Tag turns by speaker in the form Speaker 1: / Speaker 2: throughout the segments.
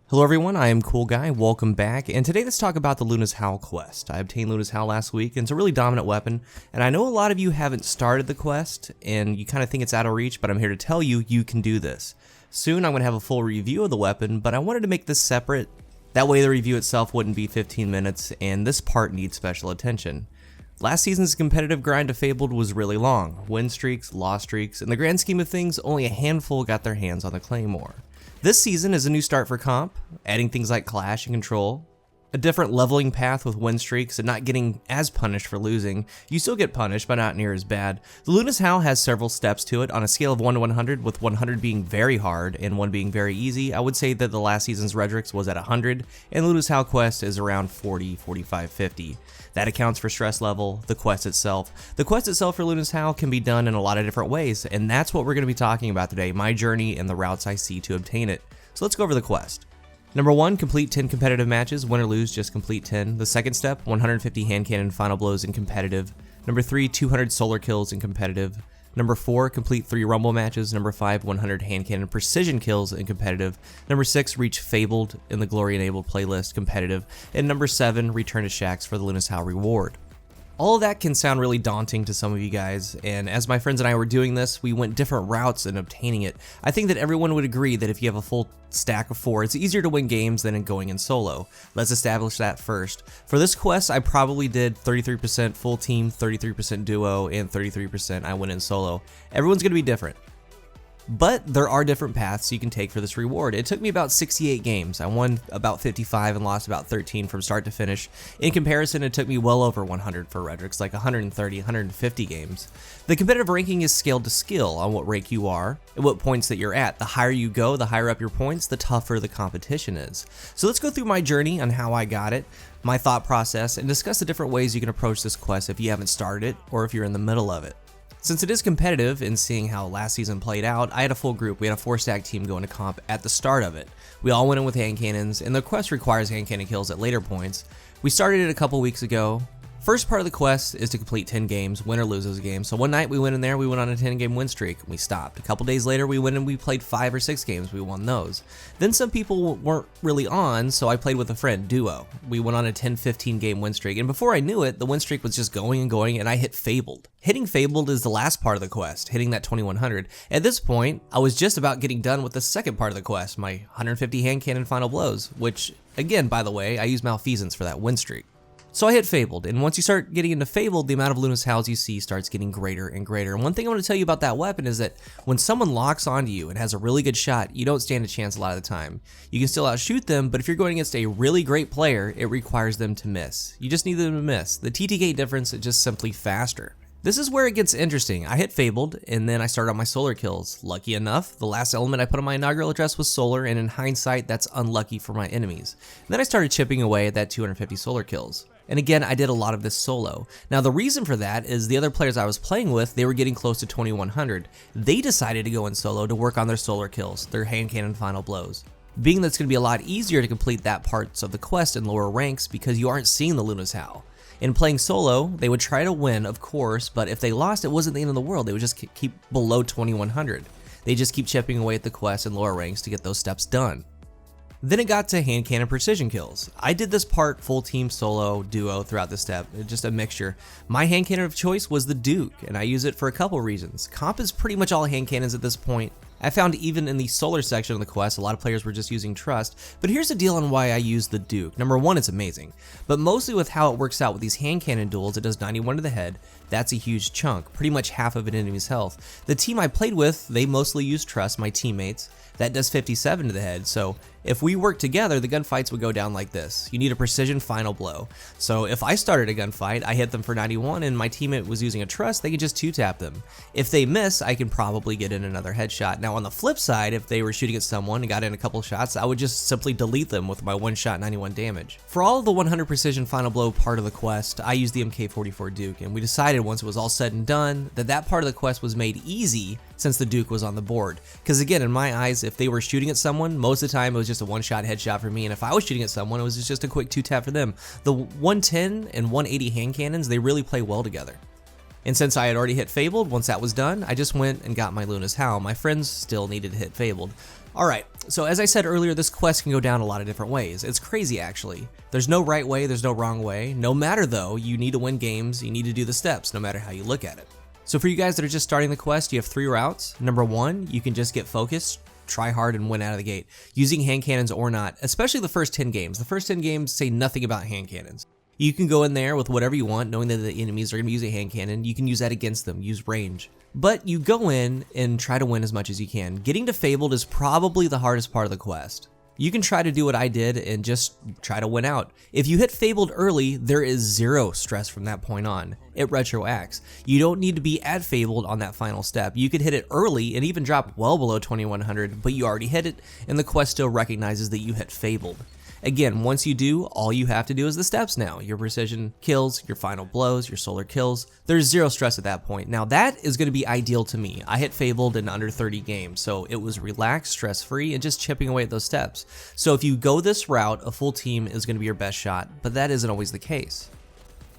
Speaker 1: Hello everyone, I am CoolGuy, welcome back, and today let's talk about the Luna's Howl quest. I obtained Luna's Howl last week, and it's a really dominant weapon, and I know a lot of you haven't started the quest, and you kind of think it's out of reach, but I'm here to tell you, you can do this. Soon I'm going to have a full review of the weapon, but I wanted to make this separate. That way the review itself wouldn't be 15 minutes, and this part needs special attention. Last season's competitive grind to Fabled was really long. Win streaks, loss streaks, in the grand scheme of things, only a handful got their hands on the Claymore. This season is a new start for comp, adding things like Clash and Control, a different leveling path with win streaks and not getting as punished for losing. You still get punished, but not near as bad. The Luna's Howl has several steps to it on a scale of 1 to 100, with 100 being very hard and 1 being very easy. I would say that the last season's Redrix was at 100, and Luna's Howl quest is around 40, 45, 50. That accounts for stress level, the quest itself. The quest itself for Luna's Howl can be done in a lot of different ways, and that's what we're going to be talking about today, my journey and the routes I see to obtain it. So let's go over the quest. Number 1, complete 10 competitive matches. Win or lose, just complete 10. The second step, 150 hand cannon final blows in competitive. Number 3, 200 solar kills in competitive. Number 4, complete 3 rumble matches. Number 5, 100 hand cannon precision kills in competitive. Number 6, reach Fabled in the Glory Enabled playlist competitive. And number 7, return to Shaxx for the Luna's Howl reward. All of that can sound really daunting to some of you guys, and as my friends and I were doing this, we went different routes in obtaining it. I think that everyone would agree that if you have a full stack of 4, it's easier to win games than in going in solo. Let's establish that first. For this quest, I probably did 33% full team, 33% duo, and 33% I went in solo. Everyone's going to be different. But there are different paths you can take for this reward. It took me about 68 games. I won about 55 and lost about 13 from start to finish. In comparison, it took me well over 100 for Redrix, like 130, 150 games. The competitive ranking is scaled to skill on what rank you are and what points that you're at. The higher you go, the higher up your points, the tougher the competition is. So let's go through my journey on how I got it, my thought process, and discuss the different ways you can approach this quest if you haven't started it or if you're in the middle of it. Since it is competitive, and seeing how last season played out, I had a full group. We had a 4-stack team going to comp at the start of it. We all went in with hand cannons, and the quest requires hand cannon kills at later points. We started it a couple weeks ago. First part of the quest is to complete 10 games, win or lose those games. So one night we went in there, we went on a 10-game win streak, we stopped. A couple days later we went and we played 5 or 6 games, we won those. Then some people weren't really on, so I played with a friend, duo. We went on a 10-15 game win streak, and before I knew it, the win streak was just going and going, and I hit Fabled. Hitting Fabled is the last part of the quest, hitting that 2100. At this point, I was just about getting done with the second part of the quest, my 150 hand cannon final blows, which, again, by the way, I used Malfeasance for that win streak. So I hit Fabled, and once you start getting into Fabled, the amount of Luna's Howls you see starts getting greater and greater. And one thing I want to tell you about that weapon is that when someone locks onto you and has a really good shot, you don't stand a chance a lot of the time. You can still outshoot them, but if you're going against a really great player, it requires them to miss. You just need them to miss. The TTK difference is just simply faster. This is where it gets interesting. I hit Fabled, and then I started on my solar kills. Lucky enough, the last element I put on my inaugural address was solar, and in hindsight, that's unlucky for my enemies. And then I started chipping away at that 250 solar kills. And again, I did a lot of this solo. Now the reason for that is the other players I was playing with, they were getting close to 2100. They decided to go in solo to work on their solar kills, their hand cannon final blows. Being that it's going to be a lot easier to complete that parts of the quest in lower ranks because you aren't seeing the Luna's Howl. In playing solo, they would try to win, of course, but if they lost, it wasn't the end of the world. They would just keep below 2100. They just keep chipping away at the quest in lower ranks to get those steps done. Then it got to hand cannon precision kills. I did this part full team, solo, duo throughout the step, just a mixture. My hand cannon of choice was the Duke, and I use it for a couple reasons. Comp is pretty much all hand cannons at this point. I found even in the solar section of the quest, a lot of players were just using Trust, but here's the deal on why I use the Duke. Number 1, it's amazing, but mostly with how it works out with these hand cannon duels, it does 91 to the head. That's a huge chunk, pretty much half of an enemy's health. The team I played with, they mostly use Trust, my teammates. That does 57 to the head, so if we work together, the gunfights would go down like this. You need a precision final blow. So if I started a gunfight, I hit them for 91 and my teammate was using a Trust, they could just 2-tap them. If they miss, I can probably get in another headshot. Now on the flip side, if they were shooting at someone and got in a couple shots, I would just simply delete them with my one-shot 91 damage. For all of the 100 precision final blow part of the quest, I used the MK44 Duke, and we decided once it was all said and done that that part of the quest was made easy since the Duke was on the board. Because again, in my eyes, if they were shooting at someone, most of the time it was just a one-shot headshot for me, and if I was shooting at someone, it was just a quick 2-tap for them. The 110 and 180 hand cannons, they really play well together. And since I had already hit Fabled, once that was done, I just went and got my Luna's Howl. My friends still needed to hit Fabled. Alright, so as I said earlier, this quest can go down a lot of different ways. It's crazy actually. There's no right way, there's no wrong way. No matter though, you need to win games, you need to do the steps, no matter how you look at it. So for you guys that are just starting the quest, you have 3 routes. Number 1, you can just get focused, try hard and win out of the gate, using hand cannons or not, especially the first 10 games. The first 10 games say nothing about hand cannons. You can go in there with whatever you want, knowing that the enemies are going to be using a hand cannon. You can use that against them, use range. But you go in and try to win as much as you can. Getting to Fabled is probably the hardest part of the quest. You can try to do what I did and just try to win out. If you hit Fabled early, there is 0 stress from that point on. It retroacts. You don't need to be at Fabled on that final step. You could hit it early and even drop well below 2100, but you already hit it and the quest still recognizes that you hit Fabled. Again, once you do, all you have to do is the steps now. Your precision kills, your final blows, your solar kills. There's 0 stress at that point. Now that is going to be ideal to me. I hit Fabled in under 30 games, so it was relaxed, stress-free, and just chipping away at those steps. So if you go this route, a full team is going to be your best shot, but that isn't always the case.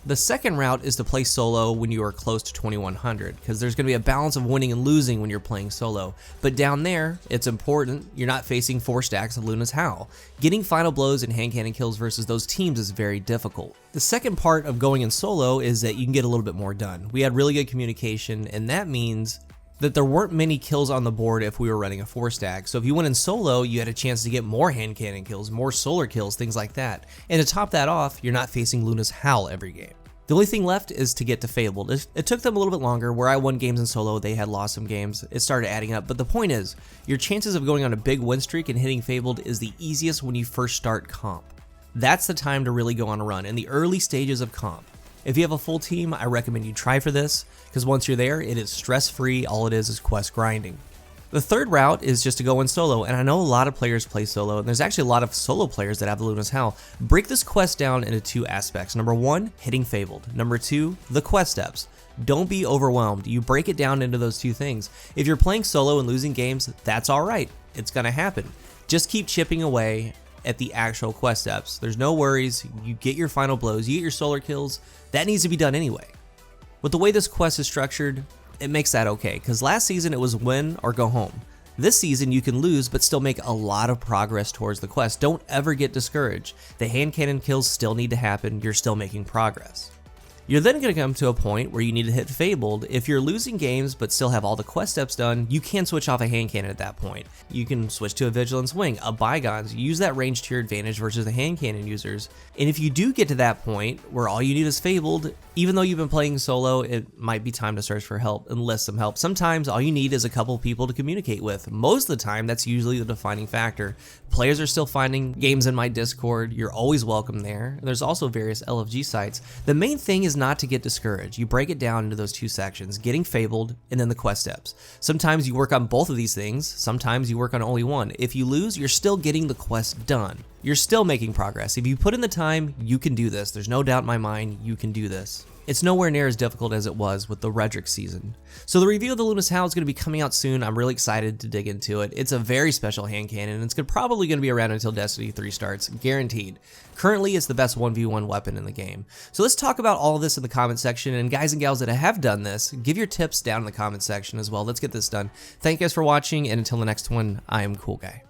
Speaker 1: The second route is to play solo when you are close to 2100, because there's going to be a balance of winning and losing when you're playing solo. But down there, it's important you're not facing 4 stacks of Luna's Howl. Getting final blows and hand cannon kills versus those teams is very difficult. The second part of going in solo is that you can get a little bit more done. We had really good communication, and that means that there weren't many kills on the board if we were running a 4 stack. So if you went in solo, you had a chance to get more hand cannon kills, more solar kills, things like that. And to top that off, you're not facing Luna's Howl every game. The only thing left is to get to Fabled. It took them a little bit longer. Where I won games in solo, they had lost some games. It started adding up, but the point is, your chances of going on a big win streak and hitting Fabled is the easiest when you first start comp. That's the time to really go on a run, in the early stages of comp. If you have a full team, I recommend you try for this, because once you're there, it is stress-free. All it is quest grinding. The third route is just to go in solo, and I know a lot of players play solo, and there's actually a lot of solo players that have the Luna's Howl. Break this quest down into 2 aspects. Number 1, hitting Fabled. Number 2, the quest steps. Don't be overwhelmed. You break it down into those 2 things. If you're playing solo and losing games, that's alright. It's gonna happen. Just keep chipping away at the actual quest steps. There's no worries. You get your final blows, you get your solar kills. That needs to be done anyway. With the way this quest is structured, it makes that okay, because last season it was win or go home. This season you can lose but still make a lot of progress towards the quest. Don't ever get discouraged. The hand cannon kills still need to happen, you're still making progress. You're then going to come to a point where you need to hit Fabled. If you're losing games but still have all the quest steps done, you can switch off a hand cannon at that point. You can switch to a Vigilance Wing, a Bygones, use that range to your advantage versus the hand cannon users. And if you do get to that point where all you need is Fabled, even though you've been playing solo, it might be time to search for help, enlist some help. Sometimes all you need is a couple people to communicate with. Most of the time, that's usually the defining factor. Players are still finding games in my Discord. You're always welcome there. There's also various LFG sites. The main thing is not to get discouraged. You break it down into those 2 sections, getting Fabled and then the quest steps. Sometimes you work on both of these things, sometimes you work on only one. If you lose, you're still getting the quest done. You're still making progress. If you put in the time, you can do this. There's no doubt in my mind you can do this. It's nowhere near as difficult as it was with the Redrick season. So the review of the Luna's Howl is going to be coming out soon. I'm really excited to dig into it. It's a very special hand cannon, and it's probably going to be around until Destiny 3 starts, guaranteed. Currently, it's the best 1v1 weapon in the game. So let's talk about all of this in the comment section, and guys and gals that have done this, give your tips down in the comment section as well. Let's get this done. Thank you guys for watching, and until the next one, I am CoolGuy.